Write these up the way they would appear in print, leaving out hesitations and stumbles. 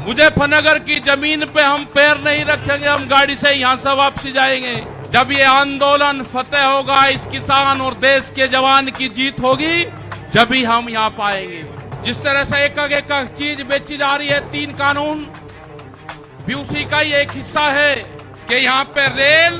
मुजफ्फरनगर की जमीन पे हम पैर नहीं रखेंगे, हम गाड़ी से यहां से वापसी जाएंगे। जब ये आंदोलन फतेह होगा, इस किसान और देश के जवान की जीत होगी, जब ही हम यहां पाएंगे। जिस तरह से एक चीज बेची जा रही है, 3 कानून भी उसी का ही एक हिस्सा है कि यहां पे रेल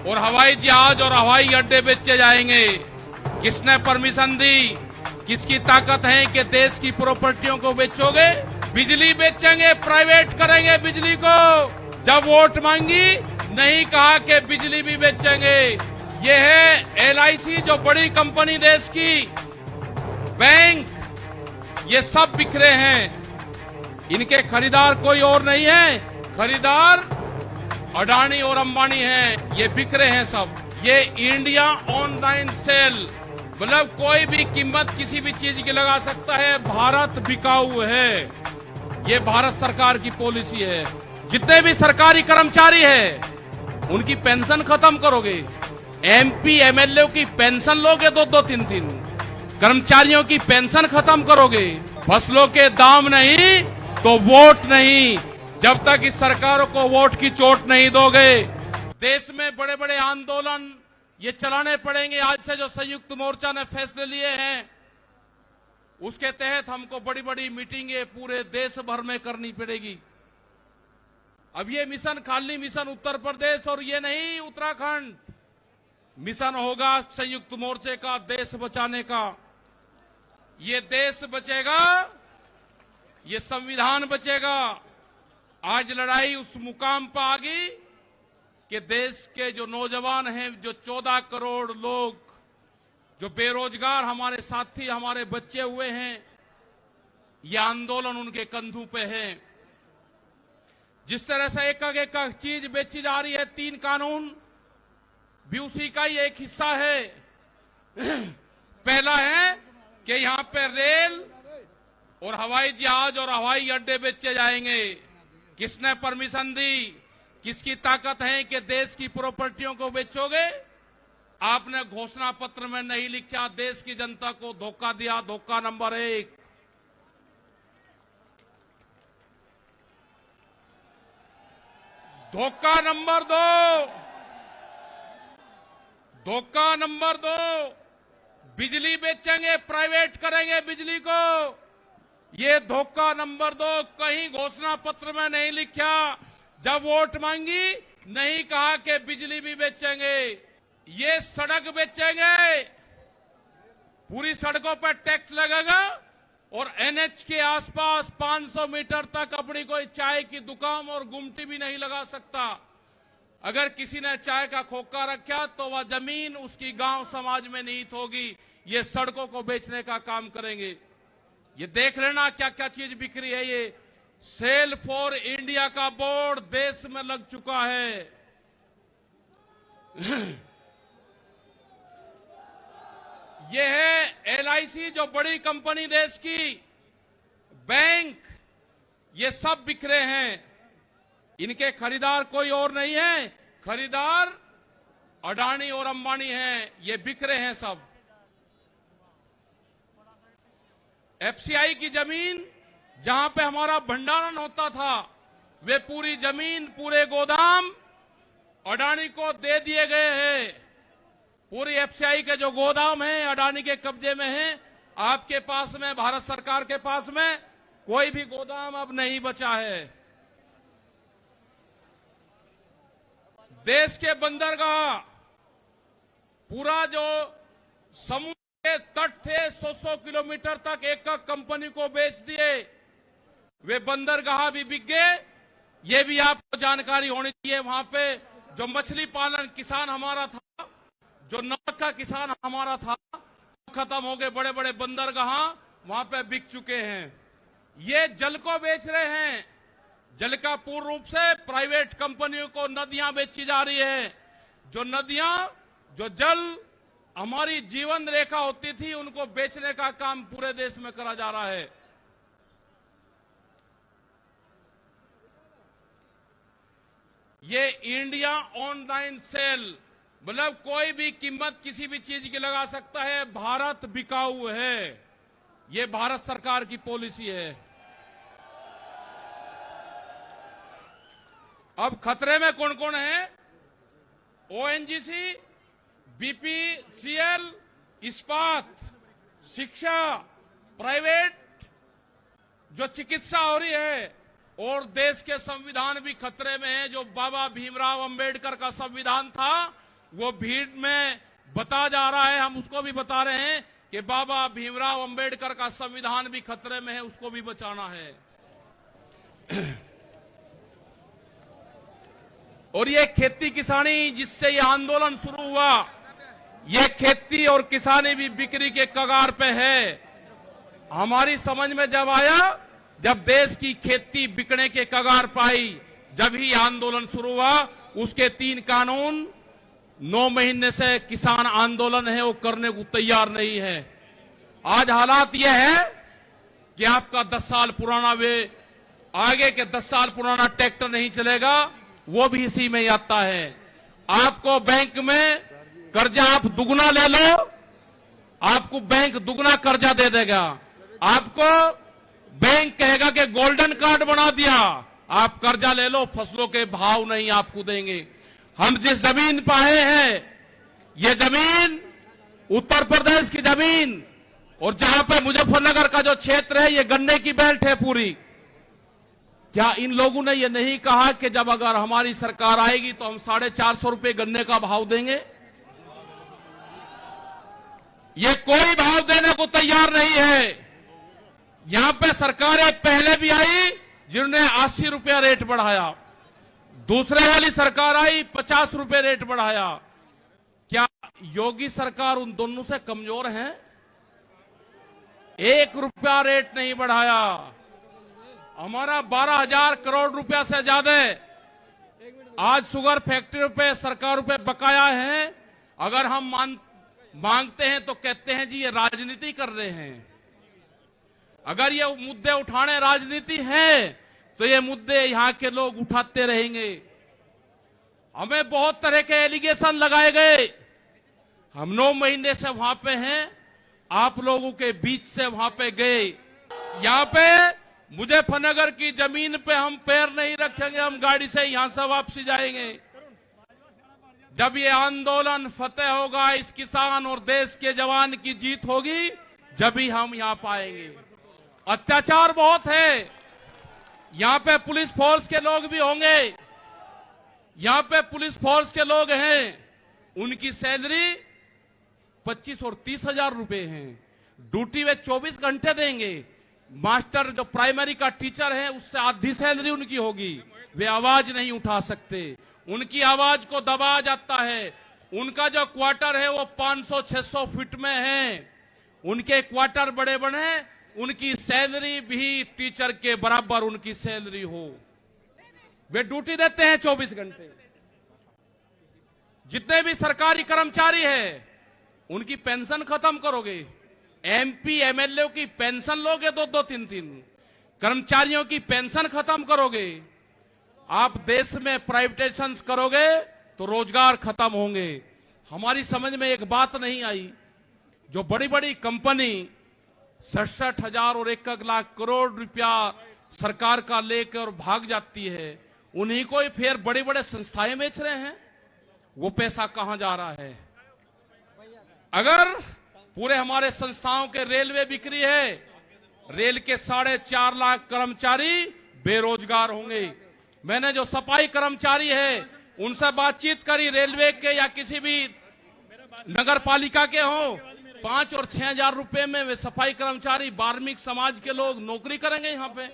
और हवाई जहाज और हवाई अड्डे बेचे जाएंगे। किसने परमिशन दी? किसकी ताकत है कि देश की प्रॉपर्टियों को बेचोगे? बिजली बेचेंगे, प्राइवेट करेंगे बिजली को। जब वोट मांगी, नहीं कहा कि बिजली भी बेचेंगे। ये है LIC, जो बड़ी कंपनी देश की, बैंक, ये सब बिखरे हैं। इनके खरीदार कोई और नहीं है, खरीदार अडानी और अंबानी हैं। ये बिखरे हैं सब। ये इंडिया ऑनलाइन सेल, मतलब कोई भी कीमत किसी भी चीज की लगा सकता है। भारत बिकाऊ है, ये भारत सरकार की पॉलिसी है। जितने भी सरकारी कर्मचारी हैं, उनकी पेंशन खत्म करोगे। MP MLA की पेंशन लोगे 2-2, 3-3। कर्मचारियों की पेंशन खत्म करोगे। फसलों के दाम नहीं तो वोट नहीं। जब तक इस सरकारों को वोट की चोट नहीं दोगे, देश में बड़े बड़े आंदोलन ये चलाने पड़ेंगे। आज से जो संयुक्त मोर्चा ने फैसले लिए हैं, उसके तहत हमको बड़ी बड़ी मीटिंगें पूरे देश भर में करनी पड़ेगी। अब ये मिशन खाली मिशन उत्तर प्रदेश और ये नहीं उत्तराखंड, मिशन होगा संयुक्त मोर्चे का, देश बचाने का। ये देश बचेगा, ये संविधान बचेगा। आज लड़ाई उस मुकाम पर आ गई कि देश के जो नौजवान हैं, जो 14 करोड़ लोग जो बेरोजगार हमारे साथी, हमारे बच्चे हुए हैं, ये आंदोलन उनके कंधों पे है। जिस तरह से एक चीज बेची जा रही है, 3 कानून भी उसी का ही एक हिस्सा है। पहला है कि यहां पे रेल और हवाई जहाज और हवाई अड्डे बेचे जाएंगे। किसने परमिशन दी? किसकी ताकत है कि देश की प्रॉपर्टियों को बेचोगे? आपने घोषणा पत्र में नहीं लिखा, देश की जनता को धोखा दिया। धोखा नंबर 1। धोखा नंबर 2, धोखा नंबर 2, बिजली बेचेंगे, प्राइवेट करेंगे बिजली को। ये धोखा नंबर 2 कहीं घोषणा पत्र में नहीं लिखा। जब वोट मांगी, नहीं कहा कि बिजली भी बेचेंगे। ये सड़क बेचेंगे, पूरी सड़कों पर टैक्स लगेगा और NH के आसपास 500 मीटर तक अपनी कोई चाय की दुकान और गुमटी भी नहीं लगा सकता। अगर किसी ने चाय का खोखा रखा तो वह जमीन उसकी गांव समाज में निहित होगी। ये सड़कों को बेचने का काम करेंगे। ये देख लेना क्या क्या चीज बिक्री है। ये सेल फॉर इंडिया का बोर्ड देश में लग चुका है। ये है LIC, जो बड़ी कंपनी देश की, बैंक, ये सब बिखरे हैं। इनके खरीदार कोई और नहीं है, खरीदार अडानी और अंबानी हैं। ये बिखरे हैं सब। FCI की जमीन, जहां पे हमारा भंडारण होता था, वे पूरी जमीन, पूरे गोदाम अडानी को दे दिए गए हैं। पूरी FCI के जो गोदाम हैं अडानी के कब्जे में हैं। आपके पास में, भारत सरकार के पास में कोई भी गोदाम अब नहीं बचा है। देश के बंदरगाह, पूरा जो समुद्र के तट थे 100-100 किलोमीटर तक एक कंपनी को बेच दिए। वे बंदरगाह भी बिक गए। ये भी आपको जानकारी होनी चाहिए। वहां पे जो मछली पालन किसान हमारा था, जो नमक का किसान हमारा था, खत्म हो गए। बड़े बड़े बंदरगाह वहां पे बिक चुके हैं। ये जल को बेच रहे हैं। जल का पूर्ण रूप से प्राइवेट कंपनियों को नदियां बेची जा रही है। जो नदियां, जो जल हमारी जीवन रेखा होती थी, उनको बेचने का काम पूरे देश में करा जा रहा है। ये इंडिया ऑनलाइन सेल, मतलब कोई भी कीमत किसी भी चीज की लगा सकता है। भारत बिकाऊ है, ये भारत सरकार की पॉलिसी है। अब खतरे में कौन कौन है? ओएनजीसी, बीपीसीएल, इस्पात, शिक्षा, प्राइवेट जो चिकित्सा हो रही है, और देश के संविधान भी खतरे में है। जो बाबा भीमराव अंबेडकर का संविधान था वो भीड़ में बता जा रहा है, हम उसको भी बता रहे हैं कि बाबा भीमराव अंबेडकर का संविधान भी खतरे में है, उसको भी बचाना है। और ये खेती किसानी जिससे ये आंदोलन शुरू हुआ, ये खेती और किसानी भी बिक्री के कगार पे है। हमारी समझ में जब आया, जब देश की खेती बिकने के कगार पाई, जब ही आंदोलन शुरू हुआ। उसके 3 कानून 9 महीने से किसान आंदोलन है वो करने को तैयार नहीं है। आज हालात यह है कि आपका 10 साल पुराना आगे के 10 साल पुराना ट्रैक्टर नहीं चलेगा, वो भी इसी में आता है। आपको बैंक में कर्जा आप दुगना ले लो, आपको बैंक दुगना कर्जा दे देगा। आपको बैंक कहेगा कि गोल्डन कार्ड बना दिया, आप कर्जा ले लो, फसलों के भाव नहीं आपको देंगे। हम जिस जमीन पर आए हैं, ये जमीन उत्तर प्रदेश की जमीन, और जहां पे मुजफ्फरनगर का जो क्षेत्र है ये गन्ने की बेल्ट है पूरी। क्या इन लोगों ने ये नहीं कहा कि जब अगर हमारी सरकार आएगी तो हम 450 रुपए गन्ने का भाव देंगे? ये कोई भाव देने को तैयार नहीं है। यहां पे सरकारें पहले भी आई जिन्होंने 80 रुपया रेट बढ़ाया, दूसरे वाली सरकार आई 50 रुपए रेट बढ़ाया। क्या योगी सरकार उन दोनों से कमजोर है? 1 रुपया रेट नहीं बढ़ाया। हमारा 12,000 करोड़ रुपया से ज्यादा आज शुगर फैक्ट्री पे सरकार पे बकाया है। अगर हम मांगते हैं तो कहते हैं जी ये राजनीति कर रहे हैं। अगर ये मुद्दे उठाने राजनीति है तो ये मुद्दे यहां के लोग उठाते रहेंगे। हमें बहुत तरह के एलिगेशन लगाए गए। हम 9 महीने से वहां पे हैं, आप लोगों के बीच से वहां पे गए। यहां पे मुजफ्फरनगर की जमीन पे हम पैर नहीं रखेंगे, हम गाड़ी से यहां से वापसी जाएंगे। जब ये आंदोलन फतेह होगा, इस किसान और देश के जवान की जीत होगी, जब ही हम यहां पाएंगे। अत्याचार बहुत है। यहां पे पुलिस फोर्स के लोग भी होंगे, यहां पे पुलिस फोर्स के लोग हैं, उनकी सैलरी 25 और 30 हजार रुपए है। ड्यूटी वे 24 घंटे देंगे। मास्टर जो प्राइमरी का टीचर है उससे आधी सैलरी उनकी होगी। वे आवाज नहीं उठा सकते, उनकी आवाज को दबाया जाता है। उनका जो क्वार्टर है वो 500-600 फीट में है। उनके क्वार्टर बड़े बड़े, उनकी सैलरी भी टीचर के बराबर उनकी सैलरी हो। वे ड्यूटी देते हैं 24 घंटे। जितने भी सरकारी कर्मचारी हैं उनकी पेंशन खत्म करोगे। एमपी एमएलए की पेंशन लोगे 2-2, 3-3। कर्मचारियों की पेंशन खत्म करोगे। आप देश में प्राइवेटाइजेशन करोगे तो रोजगार खत्म होंगे। हमारी समझ में एक बात नहीं आई, जो बड़ी बड़ी कंपनी 67,000 और 1 लाख करोड़ रुपया सरकार का लेकर भाग जाती है, उन्हीं को ही फिर बड़ी बड़े संस्थाएं बेच रहे हैं। वो पैसा कहां जा रहा है? अगर पूरे हमारे संस्थाओं के रेलवे बिक्री है, रेल के 4.5 लाख कर्मचारी बेरोजगार होंगे। मैंने जो सफाई कर्मचारी है उनसे बातचीत करी, रेलवे के या किसी भी नगर पालिका के हों, 5 और 6 हजार रुपए में वे सफाई कर्मचारी बार्मिक समाज के लोग नौकरी करेंगे। यहां पे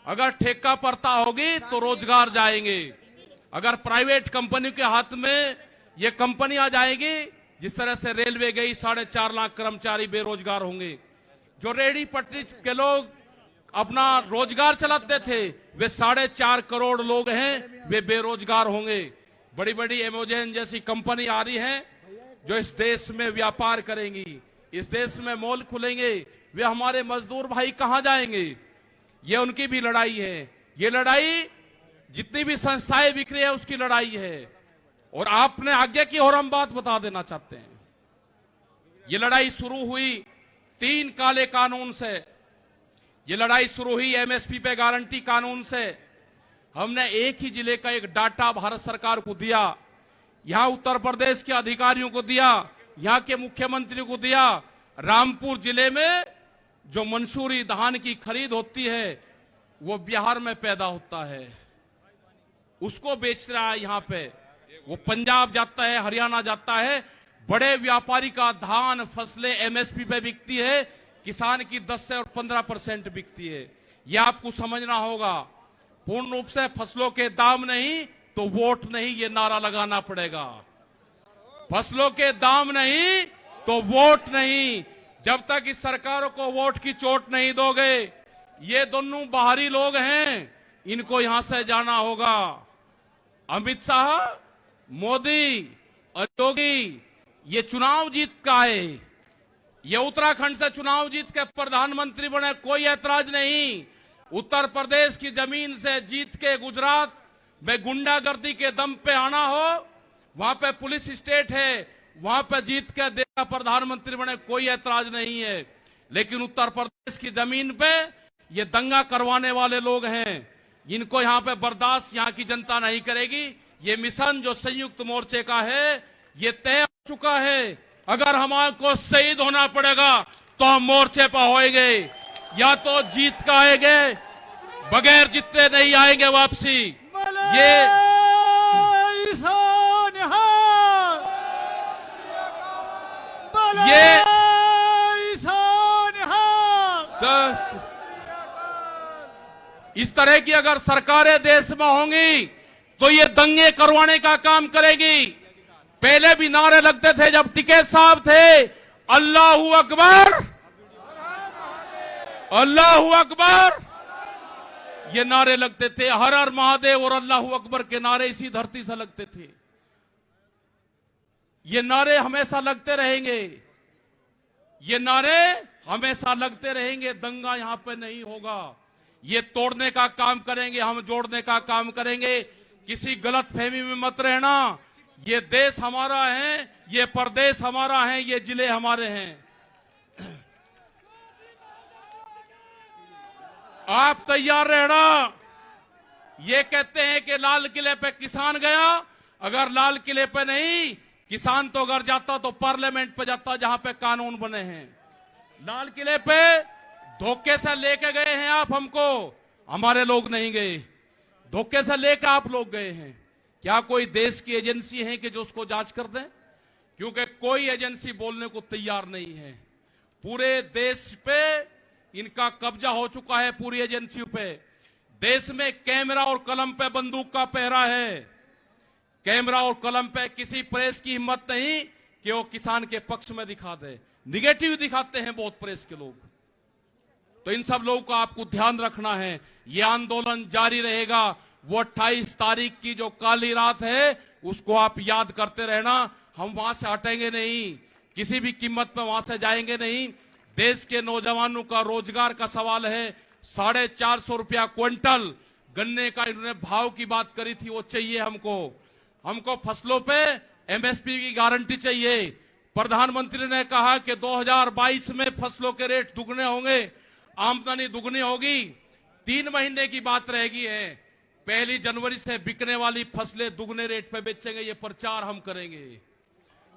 अगर ठेका पड़ता होगी तो रोजगार जाएंगे। अगर प्राइवेट कंपनी के हाथ में ये कंपनी आ जाएगी, जिस तरह से रेलवे गई, 4.5 लाख कर्मचारी बेरोजगार होंगे। जो रेहड़ी पटरी के लोग अपना रोजगार चलाते थे, वे 4.5 करोड़ लोग हैं, वे बेरोजगार होंगे। बड़ी बड़ी एमेजॉन जैसी कंपनी आ रही है जो इस देश में व्यापार करेंगी, इस देश में मॉल खुलेंगे। वे हमारे मजदूर भाई कहां जाएंगे? ये उनकी भी लड़ाई है। ये लड़ाई जितनी भी संस्थाएं बिक्री है उसकी लड़ाई है। और आपने आगे की और हम बात बता देना चाहते हैं, ये लड़ाई शुरू हुई 3 काले कानून से। ये लड़ाई शुरू हुई एमएसपी पे गारंटी कानून से। हमने एक ही जिले का एक डाटा भारत सरकार को दिया, यहां उत्तर प्रदेश के अधिकारियों को दिया, यहां के मुख्यमंत्री को दिया। रामपुर जिले में जो मंसूरी धान की खरीद होती है वो बिहार में पैदा होता है, उसको बेच रहा है यहां पे। वो पंजाब जाता है, हरियाणा जाता है। बड़े व्यापारी का धान फसलें एमएसपी पे बिकती है, किसान की 10 से और 15% बिकती है। यह आपको समझना होगा। पूर्ण रूप से फसलों के दाम नहीं तो वोट नहीं, ये नारा लगाना पड़ेगा। फसलों के दाम नहीं तो वोट नहीं। जब तक इस सरकारों को वोट की चोट नहीं दोगे, ये दोनों बाहरी लोग हैं, इनको यहां से जाना होगा। अमित शाह, मोदी और योगी ये चुनाव जीत का है, ये उत्तराखंड से चुनाव जीत के प्रधानमंत्री बने, कोई ऐतराज नहीं। उत्तर प्रदेश की जमीन से जीत के गुजरात में गुंडागर्दी के दम पे आना हो, वहां पे पुलिस स्टेट है, वहां पे जीत के देश प्रधानमंत्री बने, कोई ऐतराज नहीं है। लेकिन उत्तर प्रदेश की जमीन पे ये दंगा करवाने वाले लोग हैं, इनको यहां पे बर्दाश्त यहां की जनता नहीं करेगी। ये मिशन जो संयुक्त मोर्चे का है ये तय हो चुका है। अगर हमारे को शहीद होना पड़ेगा तो हम मोर्चे पर होएंगे, या तो जीत का आएंगे, बगैर जीते नहीं आएंगे वापसी। ये इस तरह की अगर सरकारें देश में होंगी तो ये दंगे करवाने का काम करेगी। पहले भी नारे लगते थे जब टिकैत साहब थे, अल्लाहू अकबर, अल्लाहू अकबर, ये नारे लगते थे। हर हर महादेव और अल्लाहू अकबर के नारे इसी धरती से लगते थे। ये नारे हमेशा लगते रहेंगे, ये नारे हमेशा लगते रहेंगे। दंगा यहां पे नहीं होगा। ये तोड़ने का काम करेंगे, हम जोड़ने का काम करेंगे। किसी गलत फहमी में मत रहना। ये देश हमारा है, ये प्रदेश हमारा है, ये जिले हमारे हैं। आप तैयार रहना। ये कहते हैं कि लाल किले पे किसान गया, अगर लाल किले पे नहीं, किसान तो अगर जाता तो पार्लियामेंट पे जाता जहां पे कानून बने हैं। लाल किले पे धोखे से लेके गए हैं आप हमको, हमारे लोग नहीं गए। धोखे से लेकर आप लोग गए हैं। क्या कोई देश की एजेंसी है कि जो उसको जांच कर दें? क्योंकि कोई एजेंसी बोलने को तैयार नहीं है। पूरे देश पे इनका कब्जा हो चुका है, पूरी एजेंसियों पे। देश में कैमरा और कलम पे बंदूक का पहरा है। कैमरा और कलम पे किसी प्रेस की हिम्मत नहीं कि वो किसान के पक्ष में दिखा दे। निगेटिव दिखाते हैं बहुत प्रेस के लोग। तो इन सब लोगों को आपको ध्यान रखना है। ये आंदोलन जारी रहेगा। वो 28 तारीख की जो काली रात है उसको आप याद करते रहना। हम वहां से हटेंगे नहीं, किसी भी कीमत पर वहां से जाएंगे नहीं। देश के नौजवानों का रोजगार का सवाल है। 450 रुपया क्विंटल गन्ने का इन्होंने भाव की बात करी थी, वो चाहिए हमको। हमको फसलों पे एमएसपी की गारंटी चाहिए। प्रधानमंत्री ने कहा कि 2022 में फसलों के रेट दुगने होंगे, आमदनी दुगनी होगी। 3 महीने की बात रहेगी है। 1 जनवरी से बिकने वाली फसलें दुगने रेट पे बेचेंगे। ये प्रचार हम करेंगे।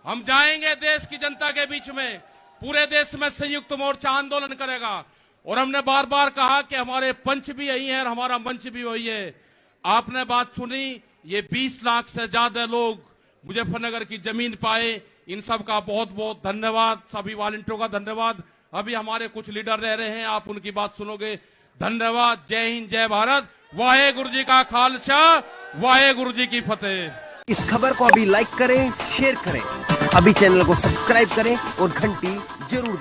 हम जाएंगे देश की जनता के बीच में, पूरे देश में संयुक्त मोर्चा आंदोलन करेगा। और हमने बार बार कहा कि हमारे पंच भी यही है और हमारा मंच भी वही है। आपने बात सुनी, ये 20 लाख से ज्यादा लोग मुजफ्फरनगर की जमीन पाए। इन सब का बहुत बहुत धन्यवाद। सभी वॉलंटियरों का धन्यवाद। अभी हमारे कुछ लीडर रह रहे हैं, आप उनकी बात सुनोगे। धन्यवाद। जय हिंद, जय भारत। वाहेगुरु जी का खालसा, वाहेगुरु जी की फतेह। इस खबर को अभी लाइक करें, शेयर करें, अभी चैनल को सब्सक्राइब करें और घंटी जरूर